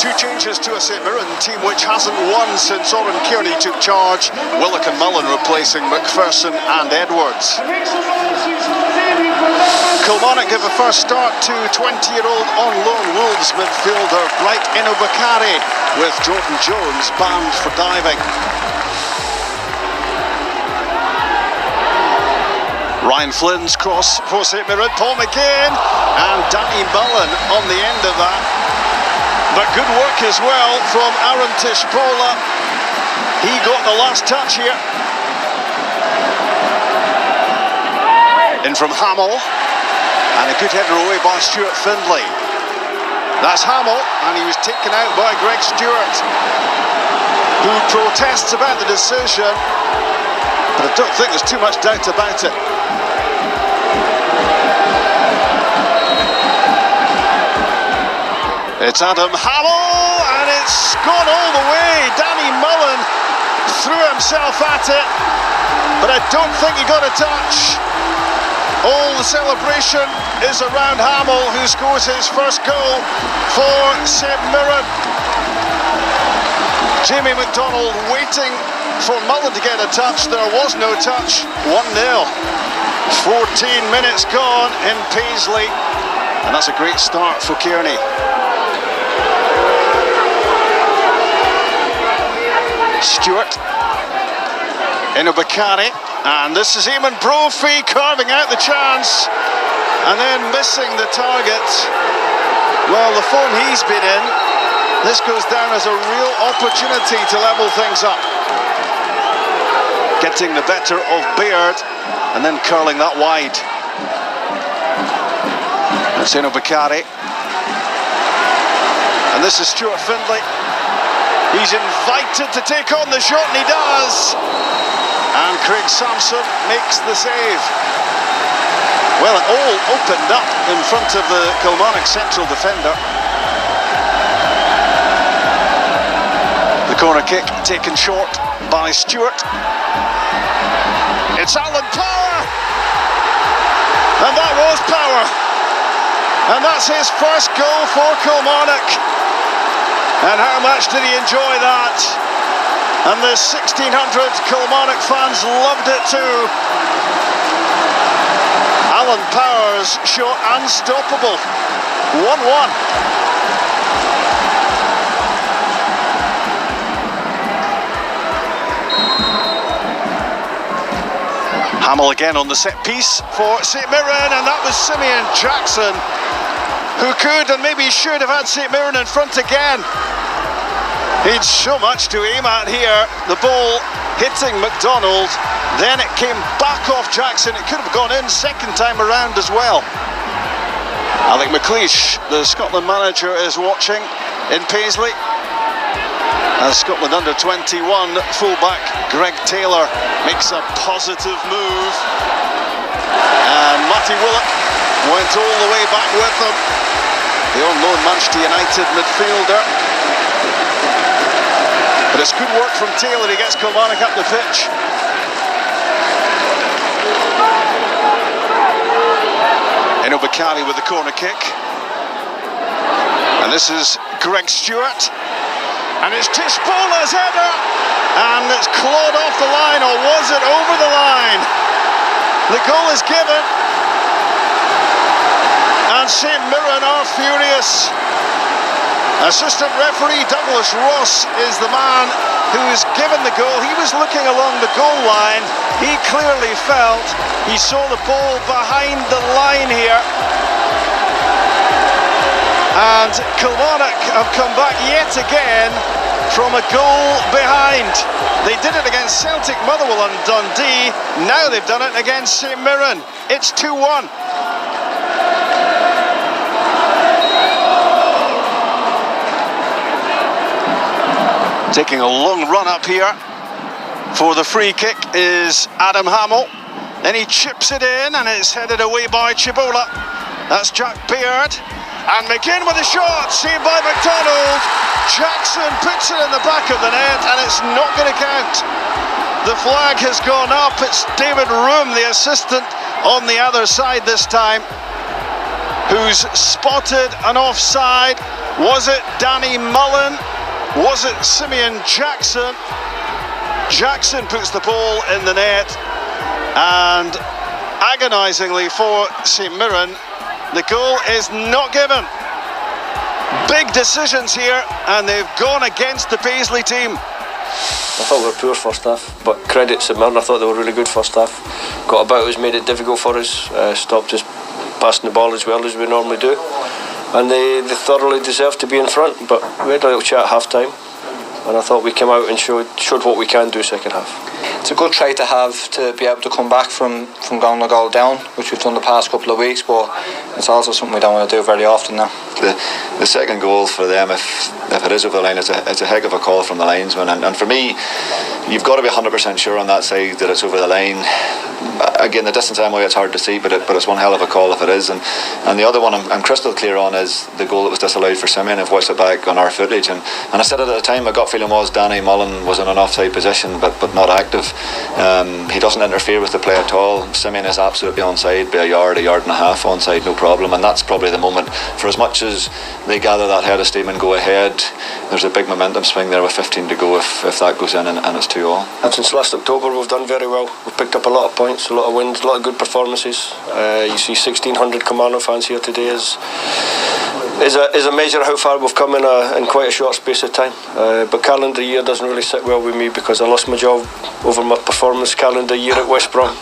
Two changes to a St Mirren team which hasn't won since Oran Kearney took charge. Willock and Mullen replacing McPherson and Edwards. Kilmarnock give a first start to 20-year-old on loan Wolves midfielder Bright Inobakari, with Jordan Jones banned for diving. Ryan Flynn's cross for St Mirren, Paul McGinn and Danny Mullen on the end of that. But good work as well from Aaron Tishbola. He got the last touch here. In from Hamill, and a good header away by Stuart Findlay. That's Hamill, and he was taken out by Greg Stewart, who protests about the decision, but I don't think there's too much doubt about it. It's Adam Hamill, and it's gone all the way. Danny Mullen threw himself at it, but I don't think he got a touch. All the celebration is around Hamill, who scores his first goal for St Mirren. Jamie McDonald waiting for Mullen to get a touch. There was no touch. 1-0. 14 minutes gone in Paisley, and that's a great start for Kearney. Stewart, Inobakari, and this is Eamon Brophy carving out the chance and then missing the target. Well, the form he's been in, this goes down as a real opportunity to level things up. Getting the better of Baird and then curling that wide. That's Inobakari, and this is Stuart Findlay. He's invited to take on the shot, and he does. And Craig Sampson makes the save. Well, it all opened up in front of the Kilmarnock central defender. The corner kick taken short by Stewart. It's Alan Power. And that was Power. And that's his first goal for Kilmarnock. And how much did he enjoy that? And the 1,600 Kilmarnock fans loved it too. Alan Power's shot unstoppable. 1-1. Hamill again on the set piece for St Mirren, and that was Simeon Jackson, who could and maybe should have had St Mirren in front again. He'd so much to aim at here. The ball hitting McDonald, then it came back off Jackson. It could have gone in second time around as well. Alec McLeish, the Scotland manager, is watching in Paisley, as Scotland under-21 fullback Greg Taylor makes a positive move, and Matty Willock went all the way back with him, the on-loan Manchester United midfielder. But it's good work from Taylor. He gets Kilmarnock up the pitch. Inobakari with the corner kick. And this is Greg Stewart. And it's Tishbola's header. And it's clawed off the line, or was it over the line? The goal is given. And St Mirren are furious. Assistant referee Douglas Ross is the man who's given the goal. He was looking along the goal line. He clearly felt he saw the ball behind the line here. And Kilmarnock have come back yet again from a goal behind. They did it against Celtic, Motherwell and Dundee. Now they've done it against St Mirren. It's 2-1. Taking a long run up here for the free kick is Adam Hamill. Then he chips it in, and it's headed away by Chibola. That's Jack Baird. And McGinn with a shot, saved by McDonald. Jackson puts it in the back of the net, and it's not going to count. The flag has gone up. It's David Room, the assistant, on the other side this time. who's spotted an offside. Was it Danny Mullen? Was it Simeon Jackson? Jackson puts the ball in the net, and agonisingly for St Mirren, the goal is not given. Big decisions here, and they've gone against the Paisley team. I thought we were poor first half, but credit to Mirren. I thought they were really good first half. Got about us, made it difficult for us, stopped us passing the ball as well as we normally do, and they thoroughly deserved to be in front. But we had a little chat at half time, and I thought we came out and showed what we can do second half. It's a good trait to have, to be able to come back from going a goal down, which we've done the past couple of weeks, but it's also something we don't want to do very often now. The second goal for them, if it is over the line, it's a heck of a call from the linesman, and for me, you've got to be 100% sure on that side that it's over the line. Again, the distance I'm away, it's hard to see, but it's one hell of a call if it is. And the other one I'm crystal clear on is the goal that was disallowed for Simeon. I've watched it back on our footage, and I said it at the time, my gut feeling was Danny Mullen was in an offside position, but not active. He doesn't interfere with the play at all. Simeon is absolutely onside, by a yard and a half onside, no problem. And that's probably the moment, for as much as they gather that head of steam and go ahead, there's a big momentum swing there with 15 to go if that goes in and it's 2-2. And since last October we've done very well. We've picked up a lot of points, a lot of wins, a lot of good performances. You see 1,600 Kilmarnock fans here today is a measure of how far we've come in quite a short space of time. But calendar year doesn't really sit well with me, because I lost my job over my performance calendar year at West Brom.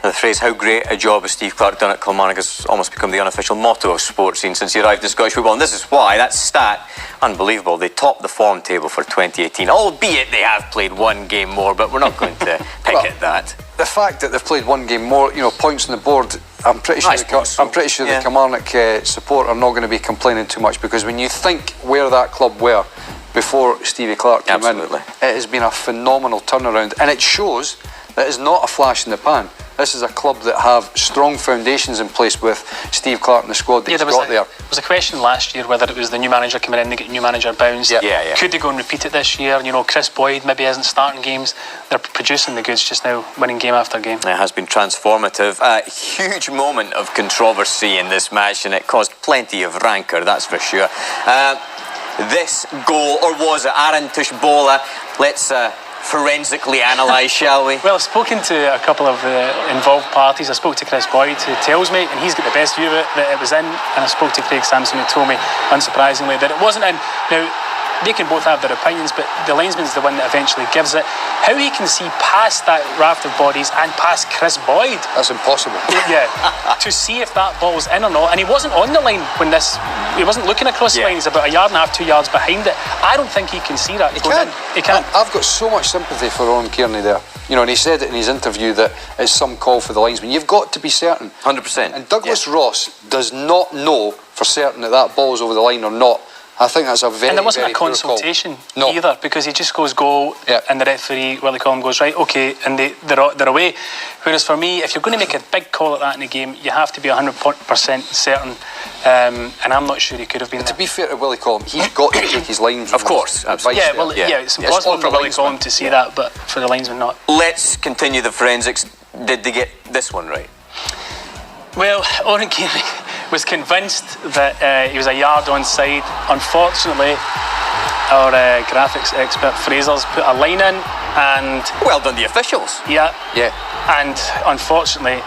The phrase, how great a job has Steve Clarke done at Kilmarnock, has almost become the unofficial motto of sports scene since he arrived in Scottish football. And this is why, that stat, unbelievable, they topped the form table for 2018, albeit they have played one game more, but we're not going to pick at that. The fact that they've played one game more, points on the board, I'm pretty sure the Kilmarnock support are not going to be complaining too much, because when you think where that club were before Stevie Clarke came in, it has been a phenomenal turnaround, and it shows that it's not a flash in the pan. This is a club that have strong foundations in place with Steve Clarke and the squad that he's got there. There was a question last year whether it was the new manager coming in, they get new manager bounce. Yeah. Could they go and repeat it this year? Chris Boyd maybe isn't starting games. They're producing the goods just now, winning game after game. It has been transformative. A huge moment of controversy in this match, and it caused plenty of rancour, that's for sure. This goal, or was it Aaron Tushbola? Let's forensically analyse, shall we? Well, I've spoken to a couple of involved parties. I spoke to Chris Boyd, who tells me, and he's got the best view of it, that it was in, and I spoke to Craig Sampson, who told me, unsurprisingly, that it wasn't in. Now, they can both have their opinions, but the linesman's the one that eventually gives it. How he can see past that raft of bodies and past Chris Boyd, that's impossible. Yeah, to see if that ball's in or not. And he wasn't on the line when he wasn't looking across the line. He's about a yard and a half, 2 yards behind it. I don't think he can see that. He can't. I've got so much sympathy for Owen Kearney there. And he said it in his interview that it's some call for the linesman. You've got to be certain. 100%. And Douglas Ross does not know for certain that ball's over the line or not. I think that's a very, and there wasn't very a consultation either, because he just goes goal, and the referee, Willie Collum, goes right, okay, and they're away. Whereas for me, if you're going to make a big call like that in a game, you have to be 100% certain, and I'm not sure he could have been there. To be fair to Willie Collum, he's got to take his linesman. Of course, absolutely. It's impossible for Willie Collum to see that, but for the linesman not. Let's continue the forensics. Did they get this one right? Well, Oren Kearney was convinced that he was a yard onside. Unfortunately, our graphics expert Fraser's put a line in, and well done, the officials. Yeah. And unfortunately,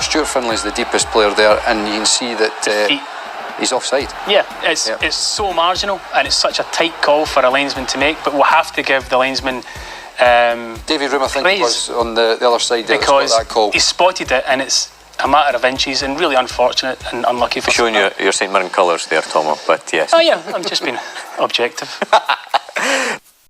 Stuart Finley's the deepest player there, and you can see that he's offside. Yeah, it's so marginal, and it's such a tight call for a linesman to make. But we'll have to give the linesman David Room, I think it was on the other side there, because that call. He spotted it, and it's a matter of inches, and really unfortunate and unlucky for showing your St Mirren colours there, Tomo, but yes. Oh yeah, I'm just being objective.